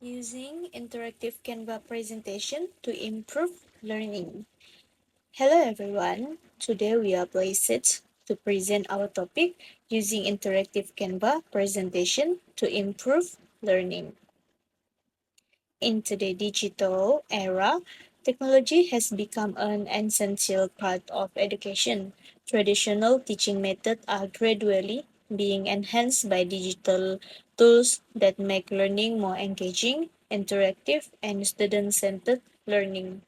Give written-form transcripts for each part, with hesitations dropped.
Using interactive Canva presentation to improve learning. Hello everyone. Today we are pleased to present our topic using interactive Canva presentation to improve learning. In today's digital era, technology has become an essential part of education. Traditional teaching methods are gradually being enhanced by digital tools that make learning more engaging, interactive, and student-centered learning.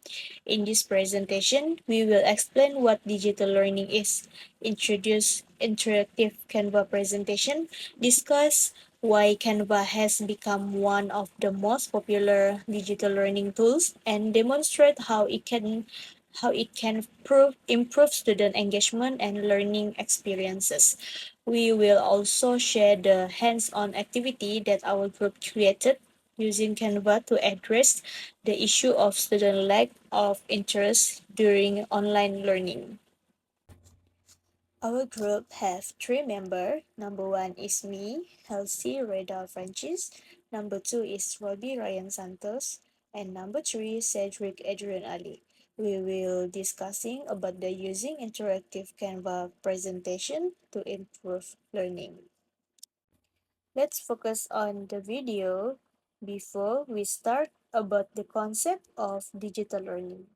In this presentation, we will explain what digital learning is, introduce interactive Canva presentation, discuss why Canva has become one of the most popular digital learning tools, and demonstrate how it can improve student engagement and learning experiences. We will also share the hands-on activity that our group created using Canva to address the issue of student lack of interest during online learning. Our group have three members. Number one is me, Halsey Reda Francis. Number two is Robbie Ryan Santos. And number three, Cedric Adrian Ali. We will discussing about the using interactive Canva presentation to improve learning. Let's focus on the video before we start about the concept of digital learning.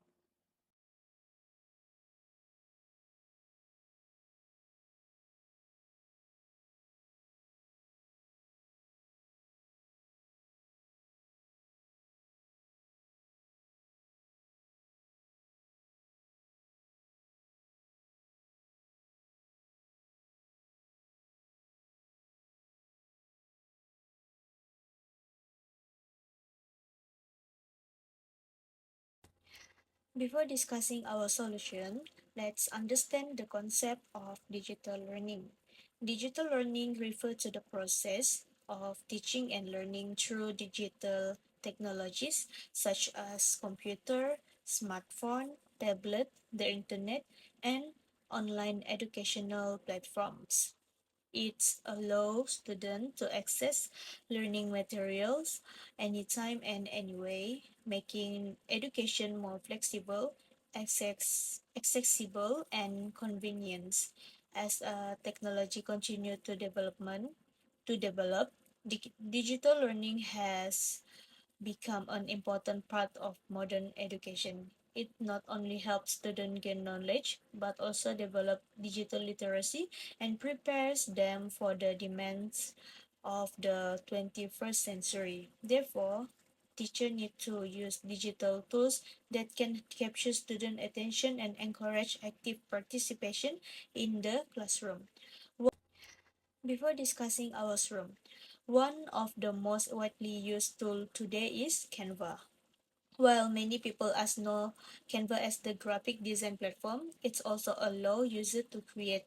Before discussing our solution, let's understand the concept of digital learning. Digital learning refers to the process of teaching and learning through digital technologies such as computer, smartphone, tablet, the internet, and online educational platforms. It allows students to access learning materials anytime and anyway, making education more flexible, accessible, and convenient. As technology continues to develop, digital learning has become an important part of modern education. It not only helps students gain knowledge, but also develop digital literacy and prepares them for the demands of the 21st century. Therefore, teachers need to use digital tools that can capture student attention and encourage active participation in the classroom. Before discussing our room, one of the most widely used tools today is Canva. While many people know Canva as the graphic design platform, it's also allow users to create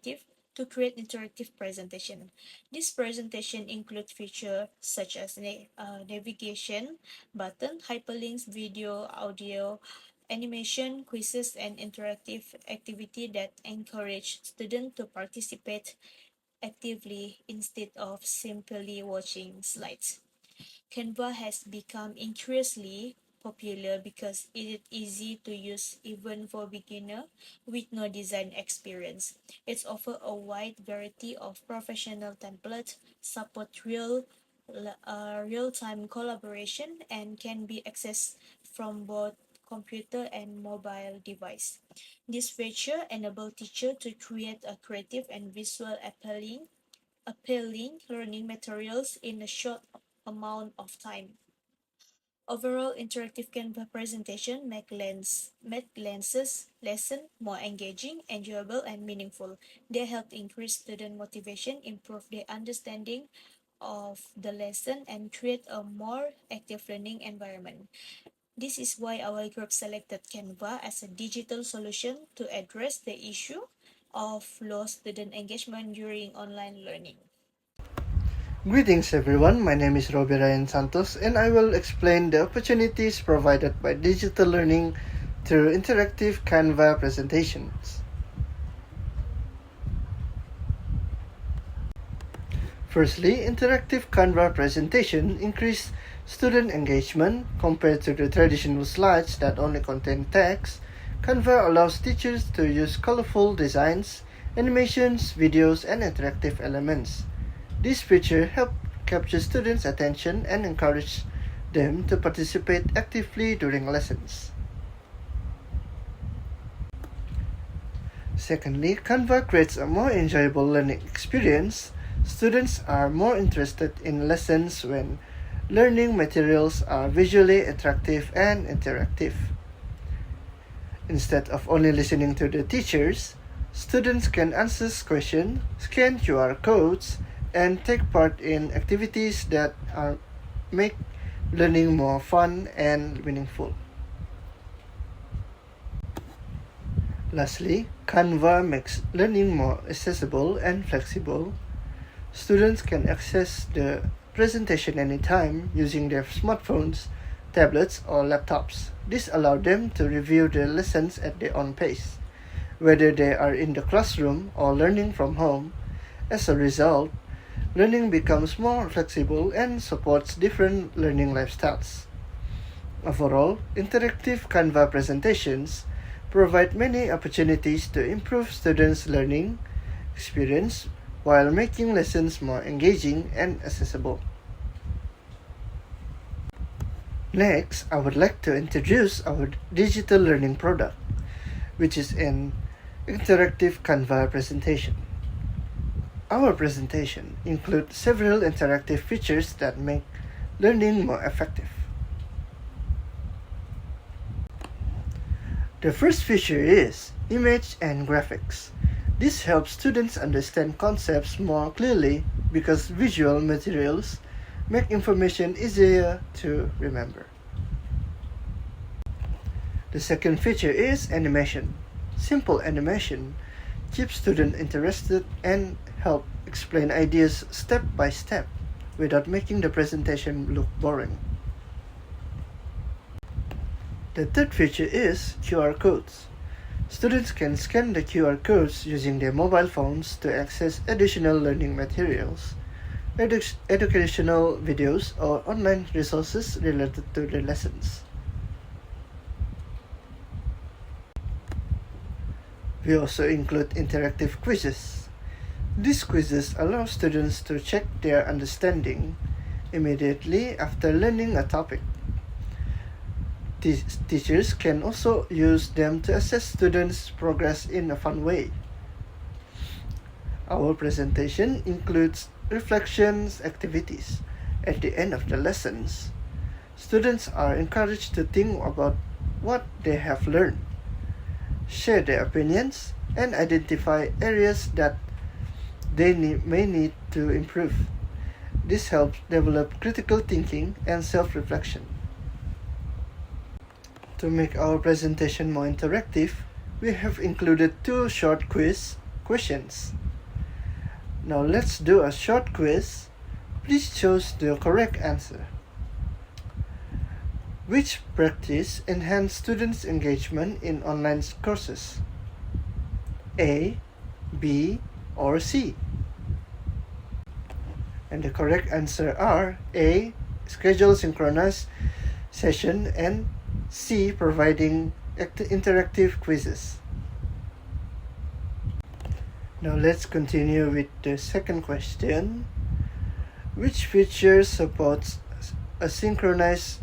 interactive presentation. This presentation include features such as navigation button, hyperlinks, video, audio, animation, quizzes, and interactive activity that encourage students to participate actively instead of simply watching slides. Canva has become increasingly popular because it is easy to use even for beginners with no design experience. It offers a wide variety of professional templates, support real-time collaboration, and can be accessed from both computer and mobile device. This feature enables teachers to create a creative and visual appealing learning materials in a short amount of time. Overall, interactive Canva presentation make lenses lesson more engaging, enjoyable, and meaningful. They help increase student motivation, improve their understanding of the lesson, and create a more active learning environment. This is why our group selected Canva as a digital solution to address the issue of low student engagement during online learning. Greetings everyone, my name is Robbie Ryan Santos and I will explain the opportunities provided by digital learning through interactive Canva presentations. Firstly, interactive Canva presentation increase student engagement compared to the traditional slides that only contain text. Canva allows teachers to use colorful designs, animations, videos, and interactive elements. This feature helps capture students' attention and encourage them to participate actively during lessons. Secondly, Canva creates a more enjoyable learning experience. Students are more interested in lessons when learning materials are visually attractive and interactive. Instead of only listening to the teachers, students can answer questions, scan QR codes, and take part in activities that make learning more fun and meaningful. Lastly, Canva makes learning more accessible and flexible. Students can access the presentation anytime using their smartphones, tablets, or laptops. This allows them to review the lessons at their own pace, whether they are in the classroom or learning from home. As a result, learning becomes more flexible and supports different learning lifestyles. Overall, interactive Canva presentations provide many opportunities to improve students' learning experience while making lessons more engaging and accessible. Next, I would like to introduce our digital learning product, which is an interactive Canva presentation. Our presentation includes several interactive features that make learning more effective. The first feature is image and graphics. This helps students understand concepts more clearly because visual materials make information easier to remember. The second feature is animation. Simple animation keeps students interested and help explain ideas step by step without making the presentation look boring. The third feature is QR codes. Students can scan the QR codes using their mobile phones to access additional learning materials, educational videos, or online resources related to the lessons. We also include interactive quizzes. These quizzes allow students to check their understanding immediately after learning a topic. Teachers can also use them to assess students' progress in a fun way. Our presentation includes reflections activities at the end of the lessons. Students are encouraged to think about what they have learned, share their opinions, and identify areas that they may need to improve. This helps develop critical thinking and self-reflection. To make our presentation more interactive, we have included two short questions. Now let's do a short quiz. Please choose the correct answer. Which practice enhance students' engagement in online courses? A, B, or C? And the correct answer are A, schedule synchronous session, and C, providing interactive quizzes. Now let's continue with the second question. Which feature supports asynchronous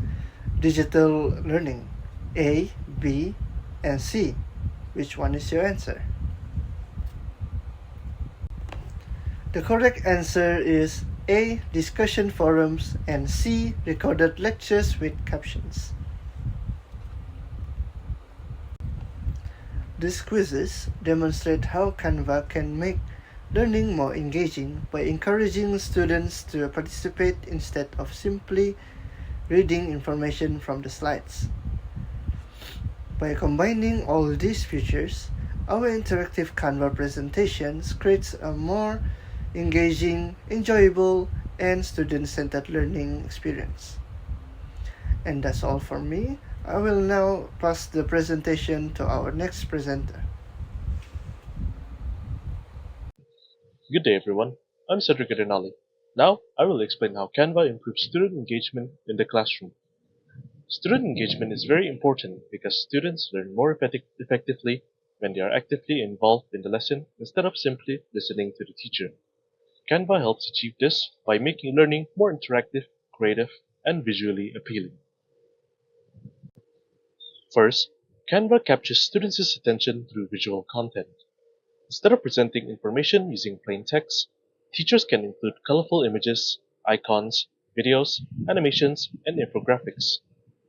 digital learning? A, B, and C. Which one is your answer? The correct answer is A, discussion forums, and C, recorded lectures with captions. These quizzes demonstrate how Canva can make learning more engaging by encouraging students to participate instead of simply reading information from the slides. By combining all these features, our interactive Canva presentations creates a more engaging, enjoyable, and student-centered learning experience. And that's all for me. I will now pass the presentation to our next presenter. Good day, everyone. I'm Cedric Adinali, Now, I will explain how Canva improves student engagement in the classroom. Student engagement is very important because students learn more effectively when they are actively involved in the lesson instead of simply listening to the teacher. Canva helps achieve this by making learning more interactive, creative, and visually appealing. First, Canva captures students' attention through visual content. Instead of presenting information using plain text, teachers can include colorful images, icons, videos, animations, and infographics.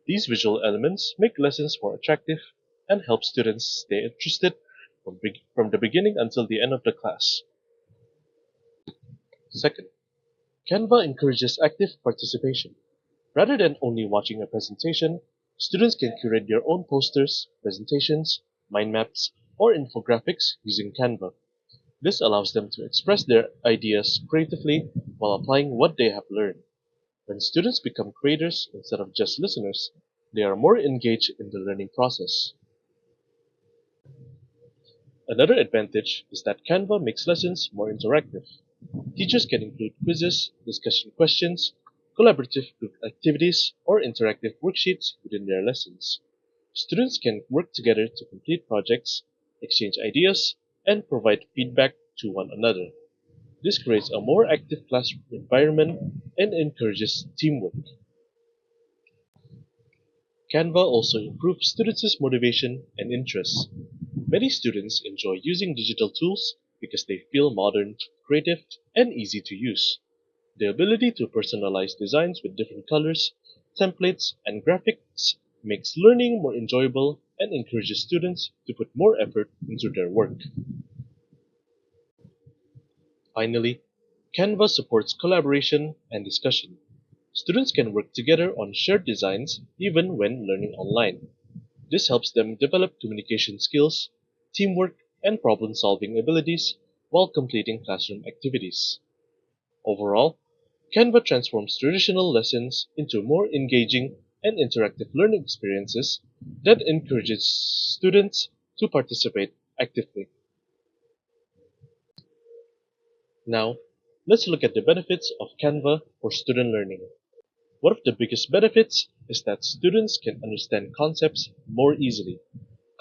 These visual elements make lessons more attractive and help students stay interested from the beginning until the end of the class. Second, Canva encourages active participation. Rather than only watching a presentation, students can curate their own posters, presentations, mind maps, or infographics using Canva. This allows them to express their ideas creatively while applying what they have learned. When students become creators instead of just listeners, they are more engaged in the learning process. Another advantage is that Canva makes lessons more interactive. Teachers can include quizzes, discussion questions, collaborative group activities, or interactive worksheets within their lessons. Students can work together to complete projects, exchange ideas, and provide feedback to one another. This creates a more active classroom environment and encourages teamwork. Canva also improves students' motivation and interests. Many students enjoy using digital tools because they feel modern, creative, and easy to use. The ability to personalize designs with different colors, templates, and graphics makes learning more enjoyable and encourages students to put more effort into their work. Finally, Canva supports collaboration and discussion. Students can work together on shared designs even when learning online. This helps them develop communication skills, teamwork, and problem solving abilities while completing classroom activities. Overall, Canva transforms traditional lessons into more engaging and interactive learning experiences that encourages students to participate actively. Now, let's look at the benefits of Canva for student learning. One of the biggest benefits is that students can understand concepts more easily.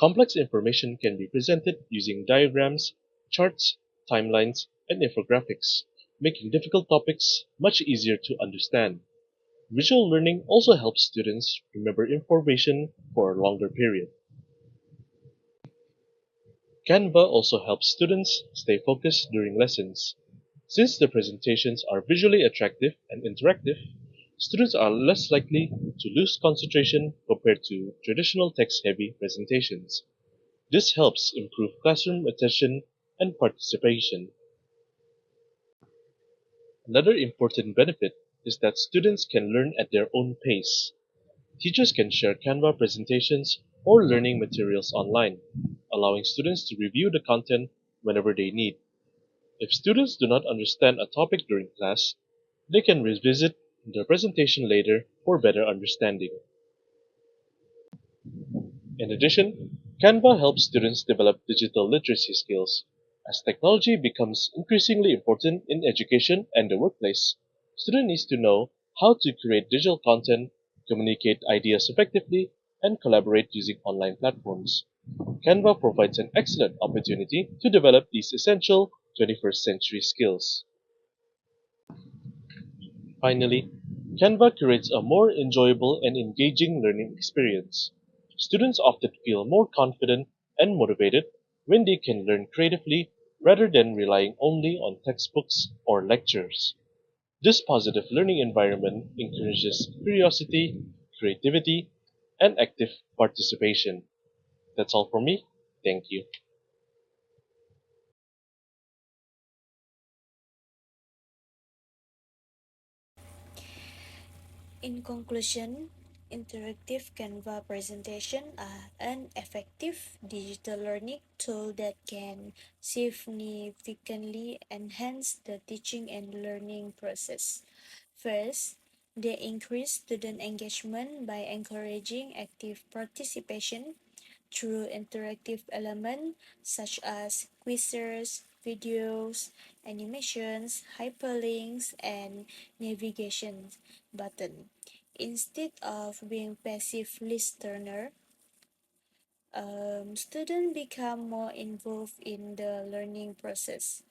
Complex information can be presented using diagrams, charts, timelines, and infographics, making difficult topics much easier to understand. Visual learning also helps students remember information for a longer period. Canva also helps students stay focused during lessons. Since the presentations are visually attractive and interactive, students are less likely to lose concentration compared to traditional text-heavy presentations. This helps improve classroom attention and participation. Another important benefit is that students can learn at their own pace. Teachers can share Canva presentations or learning materials online, allowing students to review the content whenever they need. If students do not understand a topic during class, they can revisit the presentation later for better understanding. In addition, Canva helps students develop digital literacy skills. As technology becomes increasingly important in education and the workplace, students need to know how to create digital content, communicate ideas effectively, and collaborate using online platforms. Canva provides an excellent opportunity to develop these essential 21st century skills. Finally, Canva creates a more enjoyable and engaging learning experience. Students often feel more confident and motivated when they can learn creatively rather than relying only on textbooks or lectures. This positive learning environment encourages curiosity, creativity, and active participation. That's all from me. Thank you. In conclusion, interactive Canva presentation are an effective digital learning tool that can significantly enhance the teaching and learning process. First, they increase student engagement by encouraging active participation through interactive elements such as quizzes, videos, animations, hyperlinks, and navigation button. Instead of being passive listener, students become more involved in the learning process.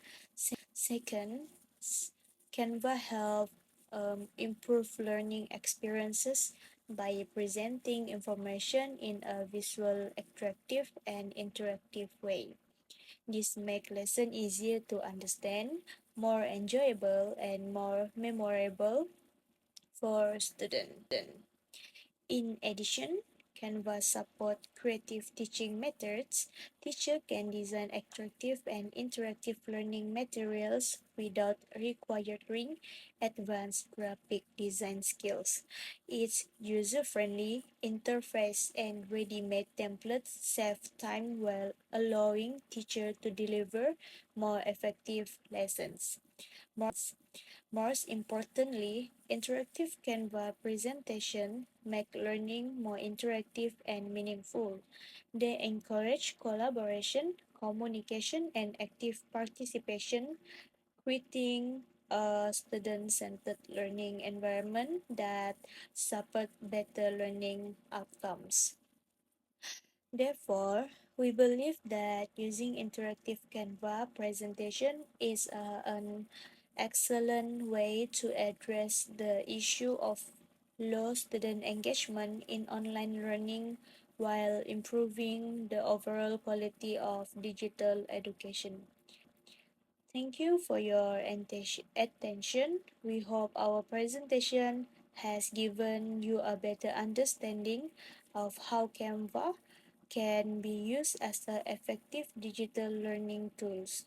Second, Canva help improve learning experiences by presenting information in a visual, attractive, and interactive way. This makes lesson easier to understand, more enjoyable, and more memorable for students. In addition, Canva support creative teaching methods. Teacher can design attractive and interactive learning materials without requiring advanced graphic design skills. Its user-friendly interface and ready-made templates save time while allowing teacher to deliver more effective lessons. Most importantly, interactive Canva presentation make learning more interactive and meaningful. They encourage collaboration, communication, and active participation, creating a student-centered learning environment that support better learning outcomes. Therefore, we believe that using interactive Canva presentation is an excellent way to address the issue of low student engagement in online learning while improving the overall quality of digital education. Thank you for your attention. We hope our presentation has given you a better understanding of how Canva can be used as an effective digital learning tools.